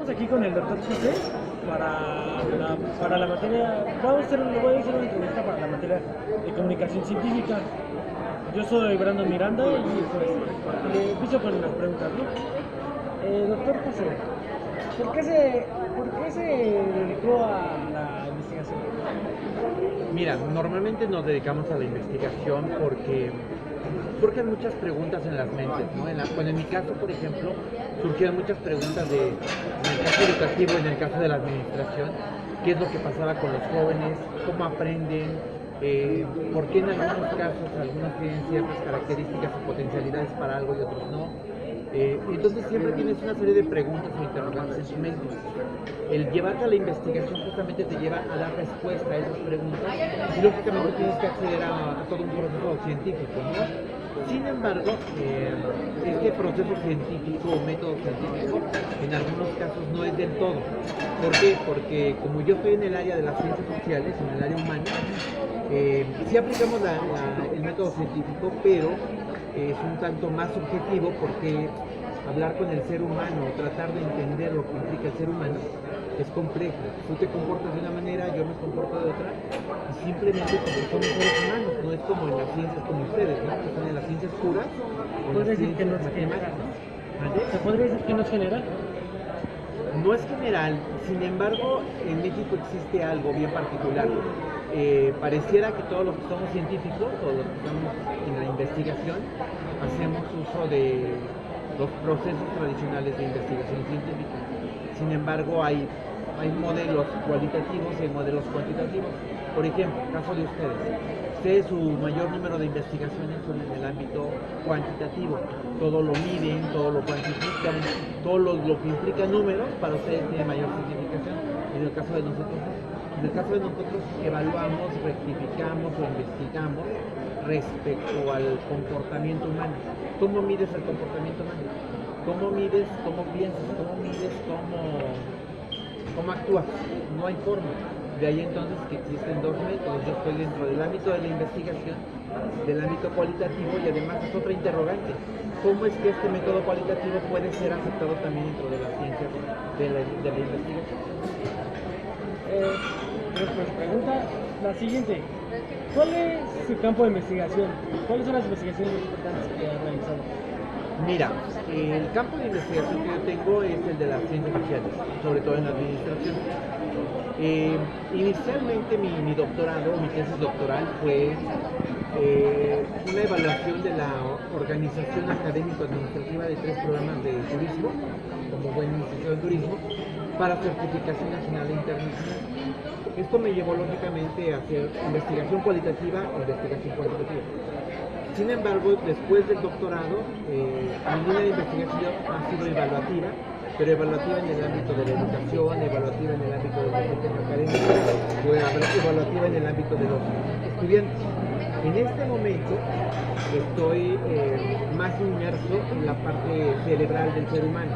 estamos aquí con el doctor José para la materia. Le voy a hacer una entrevista para la materia de comunicación científica. Yo soy Brandon Miranda y pues le empiezo con las preguntas, ¿no? Doctor José, ¿por qué se dedicó a la investigación? Mira, normalmente nos dedicamos a la investigación porque surgen muchas preguntas en las mentes, ¿no? Bueno, en mi caso, por ejemplo, surgieron muchas preguntas en el caso educativo, en el caso de la administración, qué es lo que pasaba con los jóvenes, cómo aprenden, por qué en algunos casos algunos tienen ciertas características o potencialidades para algo y otros no. Entonces siempre tienes una serie de preguntas o interrogantes en tu mente. El llevarte a la investigación justamente te lleva a dar respuesta a esas preguntas y lógicamente tienes que acceder a todo un proceso científico, ¿no? Sin embargo, este proceso científico o método científico en algunos casos no es del todo. ¿Por qué? Porque como yo estoy en el área de las ciencias sociales, en el área humana, sí aplicamos el método científico, pero es un tanto más subjetivo porque hablar con el ser humano, tratar de entender lo que implica el ser humano, es complejo. Tú te comportas de una manera, yo me comporto de otra, y simplemente porque somos seres humanos, no es como en las ciencias como ustedes, ¿no? Que son en las ciencias puras o en las ciencias matemáticas. ¿Se podría decir que no es general? No es general, sin embargo, en México existe algo bien particular. Pareciera que todos los que somos científicos o los que estamos en la investigación hacemos uso de los procesos tradicionales de investigación científica. Sin embargo, hay modelos cualitativos y hay modelos cuantitativos. Por ejemplo, caso de ustedes, su mayor número de investigaciones son en el ámbito cuantitativo. Todo lo miden, todo lo cuantifican, todo lo que implica números para ustedes tiene mayor significación. En el caso de nosotros, evaluamos, rectificamos o investigamos respecto al comportamiento humano. ¿Cómo mides el comportamiento humano? ¿Cómo mides, cómo piensas, cómo mides, cómo actúas? No hay forma. De ahí entonces que existen dos métodos. Yo estoy dentro del ámbito de la investigación, del ámbito cualitativo, y además es otra interrogante. ¿Cómo es que este método cualitativo puede ser aceptado también dentro de las ciencias de la investigación? Pues pregunta la siguiente. ¿Cuál es su campo de investigación? ¿Cuáles son las investigaciones más importantes que ha realizado? Mira, el campo de investigación que yo tengo es el de las ciencias sociales, sobre todo en la administración. Inicialmente mi doctorado, mi tesis doctoral fue una evaluación de la organización académico-administrativa de 3 programas de turismo, como buen instituto de turismo, para certificación nacional e internacional. Esto me llevó lógicamente a hacer investigación cualitativa e investigación cuantitativa. Sin embargo, después del doctorado, mi línea de investigación ha sido evaluativa, pero evaluativa en el ámbito de la educación, evaluativa en el ámbito del desempeño académico, o evaluativa en el ámbito de los estudiantes. En este momento estoy más inmerso en la parte cerebral del ser humano.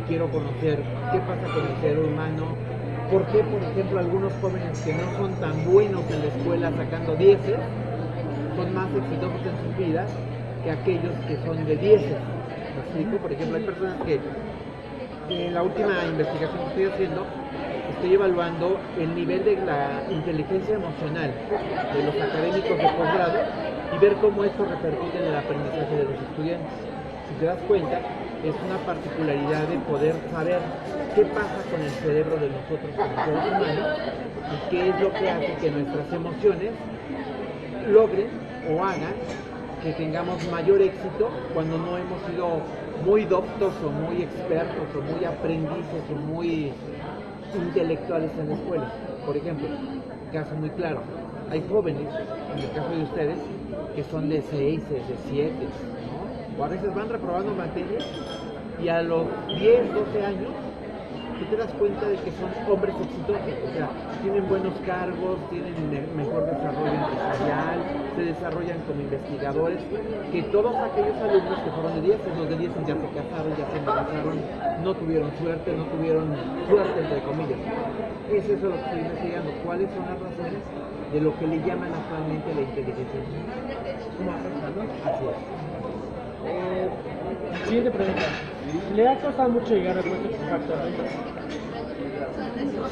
Quiero conocer qué pasa con el ser humano, por qué, por ejemplo, algunos jóvenes que no son tan buenos en la escuela sacando 10 son más exitosos en sus vidas que aquellos que son de 10. ¿Me explico? Por ejemplo, hay personas que en la última investigación que estoy haciendo estoy evaluando el nivel de la inteligencia emocional de los académicos de posgrado y ver cómo esto repercute en el aprendizaje de los estudiantes. Si te das cuenta, es una particularidad de poder saber qué pasa con el cerebro de nosotros como seres humanos y qué es lo que hace que nuestras emociones logren o hagan que tengamos mayor éxito cuando no hemos sido muy doctos o muy expertos o muy aprendices o muy intelectuales en la escuela. Por ejemplo, caso muy claro, hay jóvenes, en el caso de ustedes, que son de 6, de 7, ¿no? O a veces van reprobando materias y a los 10, 12 años tú te das cuenta de que son hombres exitosos, o sea, tienen buenos cargos, tienen mejor desarrollo empresarial, se desarrollan como investigadores, que todos aquellos alumnos que fueron de 10, los de 10 ya se casaron, ya se embarazaron, no tuvieron suerte, entre comillas. Es eso lo que estoy investigando, cuáles son las razones de lo que le llaman actualmente la inteligencia emocional. ¿Cómo afecta, no? Así es. Siguiente pregunta. ¿Le ha costado mucho llegar al puesto actualmente?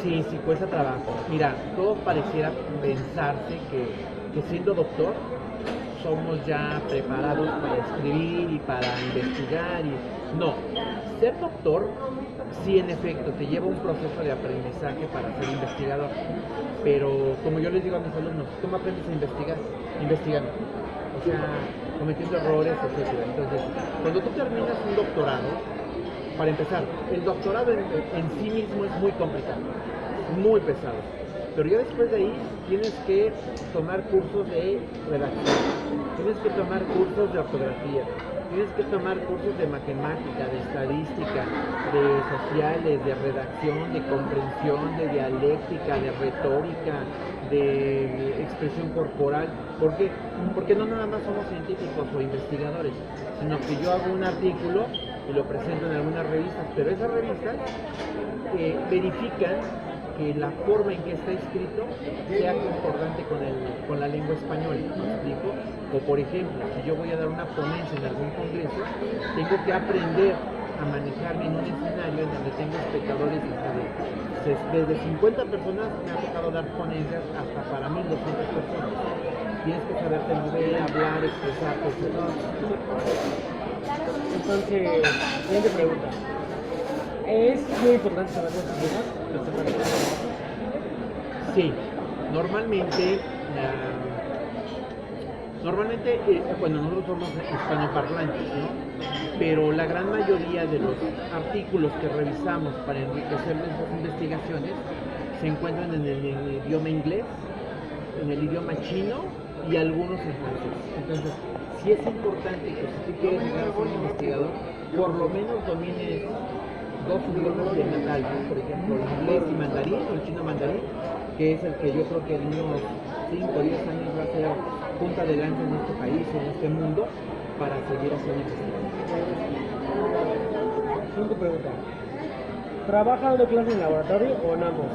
Sí, sí, cuesta trabajo. Mira, todo pareciera pensarse que siendo doctor somos ya preparados para escribir y para investigar y no, ser doctor sí en efecto te lleva un proceso de aprendizaje para ser investigador, pero como yo les digo a mis alumnos, ¿cómo aprendes a investigar? Investigando, o sea, cometiendo errores, etcétera. Entonces, cuando tú terminas un doctorado, para empezar, el doctorado en sí mismo es muy complicado, muy pesado. Pero ya después de ahí tienes que tomar cursos de redacción, tienes que tomar cursos de ortografía, tienes que tomar cursos de matemática, de estadística, de sociales, de redacción, de comprensión, de dialéctica, de retórica, de expresión corporal. ¿Por qué? Porque no nada más somos científicos o investigadores, sino que yo hago un artículo y lo presento en algunas revistas, pero esas revistas verifican que la forma en que está escrito sea concordante con la lengua española, ¿me explico? O por ejemplo, si yo voy a dar una ponencia en algún congreso, tengo que aprender a manejarme en un escenario en donde tengo espectadores desde 50 personas. Me ha tocado dar ponencias hasta para 1200 personas. Tienes que saberte mover, hablar, expresarte, etc. Entonces, siguiente pregunta. ¿Es muy importante saber los idiomas? Sí, normalmente, bueno, nosotros somos hispanoparlantes, ¿no? Pero la gran mayoría de los artículos que revisamos para enriquecer nuestras investigaciones se encuentran en el idioma inglés, en el idioma chino y algunos en francés. Entonces, sí es importante que si tú quieres llegar a ser un investigador, por lo menos domines dos idiomas de natal, ¿no? Por ejemplo, el inglés y mandarín, o el chino mandarín, que es el que yo creo que en unos 5 o 10 años va a ser punta de lanza en este país, en este mundo, para seguir haciendo investigación. Siguiente pregunta. ¿Trabaja dando clases en laboratorio o en ambos?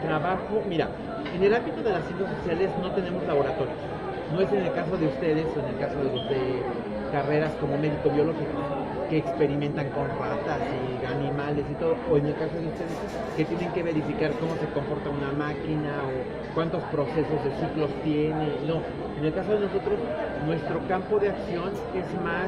Trabajo, mira, en el ámbito de las ciencias sociales no tenemos laboratorios. No es en el caso de ustedes o en el caso de los de carreras como médico biológico, que experimentan con ratas y animales y todo, o en el caso de ustedes que tienen que verificar cómo se comporta una máquina o cuántos procesos de ciclos tiene. No, en el caso de nosotros, nuestro campo de acción es más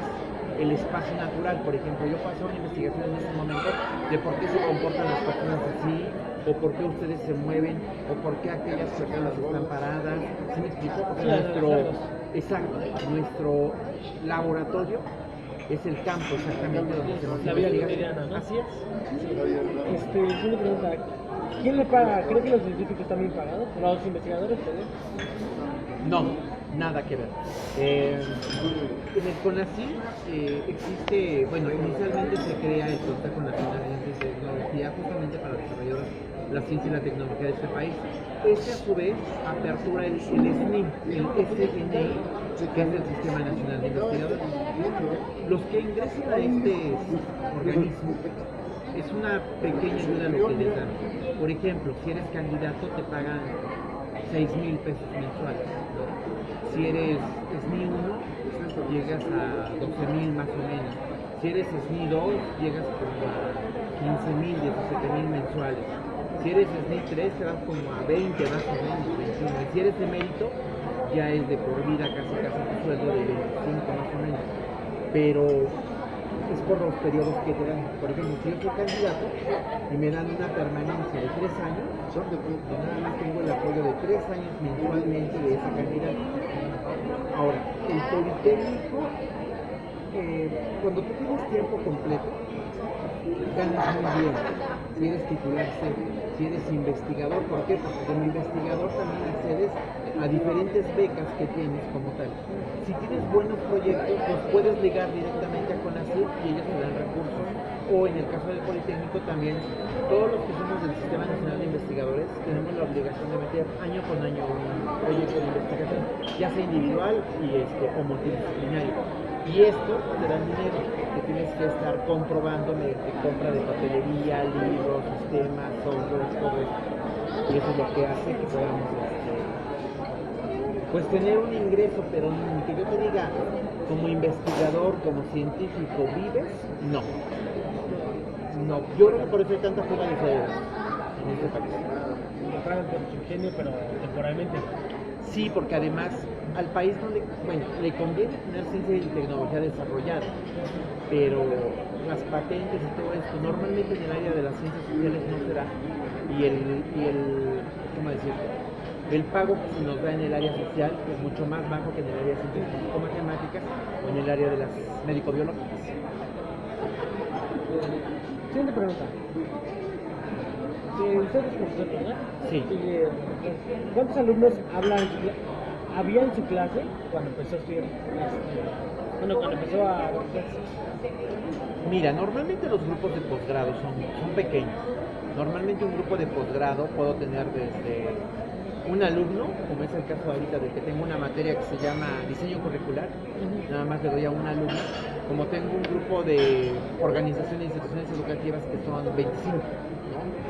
el espacio natural. Por ejemplo, yo paso una investigación en este momento de por qué se comportan las personas así, o por qué ustedes se mueven, o por qué aquellas personas están paradas. ¿Sí me explico? Porque nuestro laboratorio es el campo exactamente donde hacemos la vida investigación. cotidiana, ¿no? Así es. Una pregunta. ¿Quién le paga? ¿Cree que los científicos están bien pagados? ¿Los investigadores? No, nada que ver. En el CONACYT existe, bueno, inicialmente se crea el Consejo Nacional de Ciencia y Tecnología justamente para desarrollar la ciencia y la tecnología de este país. Este a su vez apertura el SNI, el SNI, que es el Sistema Nacional de Investigadores. Los que ingresan a este organismo es una pequeña ayuda lo que les dan. Por ejemplo, si eres candidato te pagan 6,000 pesos mensuales, ¿no? Si eres SNI 1, llegas a 12,000 más o menos. Si eres SNI 2, llegas como a 15,000, 17,000 mensuales. Si eres SNI 3, te vas como a 20 más o menos, 21. Y si eres de mérito, ya es de por vida casi tu sueldo de 25 más o menos. Pero es por los periodos que te dan. Por ejemplo, si yo soy candidato y me dan una permanencia de 3 años, yo nada más tengo el apoyo de 3 años mensualmente de esa cantidad. Ahora, el Politécnico, cuando tú tienes tiempo completo, ganas muy bien. Si eres titular C, si eres investigador, ¿por qué? Porque como investigador también accedes a diferentes becas que tienes como tal. Si tienes buenos proyectos, los puedes ligar directamente a CONACYT y ellos te dan recursos. O en el caso del Politécnico también, todos los que somos del Sistema Nacional de Investigadores tenemos la obligación de meter año con año un proyecto de investigación, ya sea individual o multidisciplinario. Y esto te dan dinero que tienes que estar comprobando mediante compra de papelería, libros, sistemas, software, todo esto. Y eso es lo que hace que podamos Pues tener un ingreso, pero ni que yo te diga, como investigador, como científico, ¿vives? No. No, yo creo que por eso hay tanta fuga de cerebros en este país. Pagan por su genio, pero temporalmente. Sí, porque además al país no le, bueno, le conviene tener ciencia y tecnología desarrollada, pero las patentes y todo esto, normalmente en el área de las ciencias sociales no se da. ¿Cómo decirlo? El pago que se nos da en el área social es mucho más bajo que en el área de ciencias físico-matemáticas o en el área de las médico-biológicas. Siguiente pregunta. Usted es profesor, ¿verdad? Sí. ¿Cuántos alumnos había en su clase cuando empezó a estudiar? Cuando empezó a dar clases. Mira, normalmente los grupos de posgrado son pequeños. Normalmente un grupo de posgrado puedo tener desde un alumno, como es el caso ahorita de que tengo una materia que se llama diseño curricular, nada más le doy a un alumno, como tengo un grupo de organizaciones e instituciones educativas que son 25, ¿no?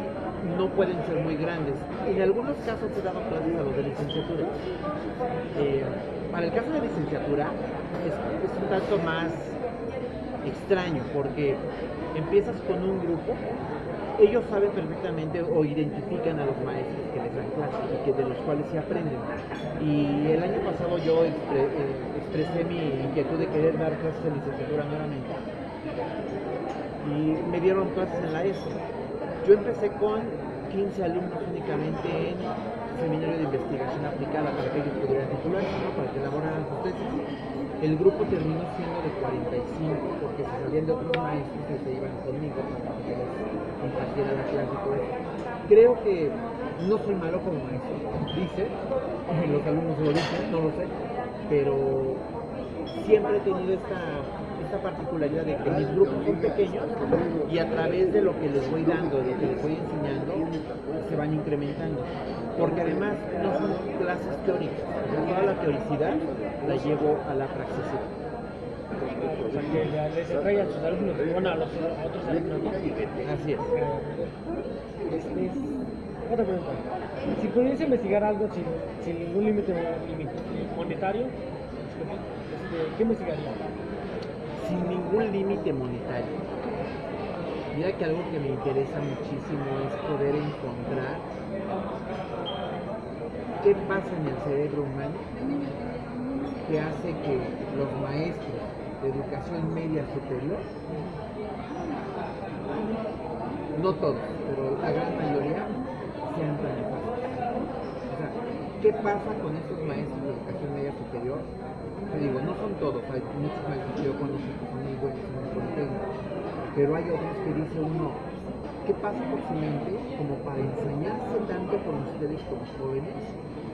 No pueden ser muy grandes. En algunos casos he dado clases a los de licenciatura. Para el caso de licenciatura es un tanto más extraño porque empiezas con un grupo, ellos saben perfectamente o identifican a los maestros que les dan clases y que de los cuales se aprenden. Y el año pasado yo expresé mi inquietud de querer dar clases de licenciatura nuevamente y me dieron clases en la ESO. Yo empecé con 15 alumnos únicamente en seminario de investigación aplicada para que ellos pudieran titularse, ¿no? Para que elaboraran sus tesis. El grupo terminó siendo de 45 porque se salían de otros maestros que se iban conmigo para que les impartiera la clase y todo eso. Creo que no soy malo como maestro, dice, los alumnos lo dicen, no lo sé, pero siempre he tenido esta particularidad de que mis grupos son pequeños y a través de lo que les voy dando, de lo que les voy enseñando, se van incrementando. Porque además no son clases teóricas, o sea, toda la teoricidad la llevo a la praxis. O sea, que les trae a sus alumnos, bueno, a otros alumnos, ¿no? Así es. Otra pregunta. Si pudiese investigar algo sin ningún límite monetario, ¿qué investigaría? Sin ningún límite monetario. Mira que algo que me interesa muchísimo es poder encontrar qué pasa en el cerebro humano que hace que los maestros de educación media superior, no todos, pero la gran mayoría, sean tan nefastos. O sea, ¿qué pasa con estos maestros de educación media superior? Te digo, no son todos, hay muchos maestros que yo conozco que son muy buenos y muy técnicos, pero hay otros que dice uno, ¿qué pasa por su mente como para enseñarse tanto con ustedes como jóvenes,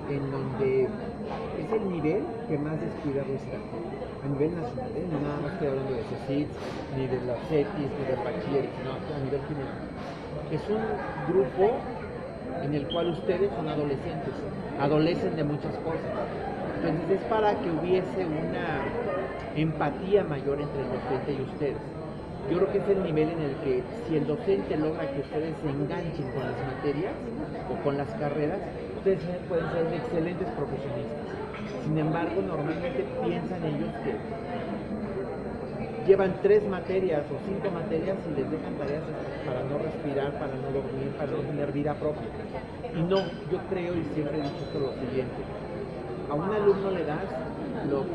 en donde es el nivel que más descuidado está a nivel nacional, no nada más estoy hablando de CECITS, ni de la CETIS, ni del bachiller, sino a nivel general? Es un grupo en el cual ustedes son adolescentes, adolecen de muchas cosas. Entonces es para que hubiese una empatía mayor entre el docente y ustedes. Yo creo que es el nivel en el que si el docente logra que ustedes se enganchen con las materias o con las carreras, ustedes pueden ser excelentes profesionistas. Sin embargo, normalmente piensan ellos que llevan 3 materias o 5 materias y les dejan tareas para no respirar, para no dormir, para no tener vida propia. Y no, yo creo y siempre he dicho esto lo siguiente: a un alumno le das lo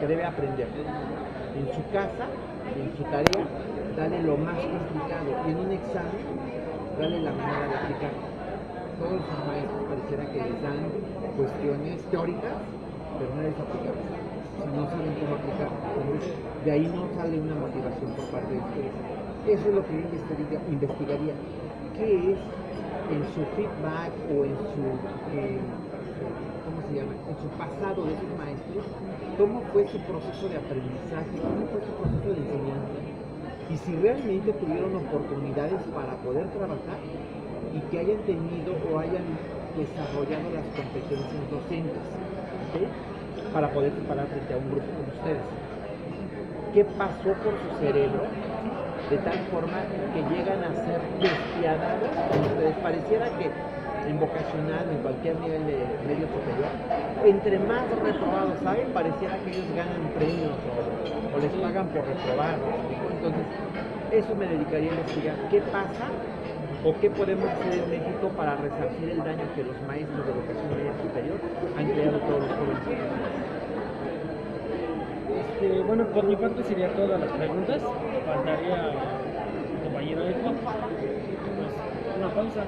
que debe aprender. En su casa, en su tarea, dale lo más complicado y en un examen, dale la manera de aplicar. Todos los maestros pareciera que les dan cuestiones teóricas, pero no les aplican. Si no saben cómo aplicar, entonces de ahí no sale una motivación por parte de ustedes. Eso es lo que yo investigaría. ¿Qué es en su feedback o en su ¿cómo se llama? En su pasado de esos maestros? ¿Cómo fue su proceso de aprendizaje? ¿Cómo fue su proceso de enseñanza? Y si realmente tuvieron oportunidades para poder trabajar y que hayan tenido o hayan desarrollado las competencias docentes, ¿sí? Para poder parar frente a un grupo como ustedes. ¿Qué pasó por su cerebro de tal forma que llegan a ser despiadados con ustedes? Pareciera que en vocacional, en cualquier nivel de medio superior, entre más reprobados hay, pareciera que ellos ganan premios o les pagan por reprobar, ¿no? Entonces, eso me dedicaría a investigar qué pasa o qué podemos hacer en México para resarcir el daño que los maestros de educación media superior han creado a todos los jóvenes. Bueno, por mi parte sería todas las preguntas. Faltaría el compañero Eco. Pues una pausa.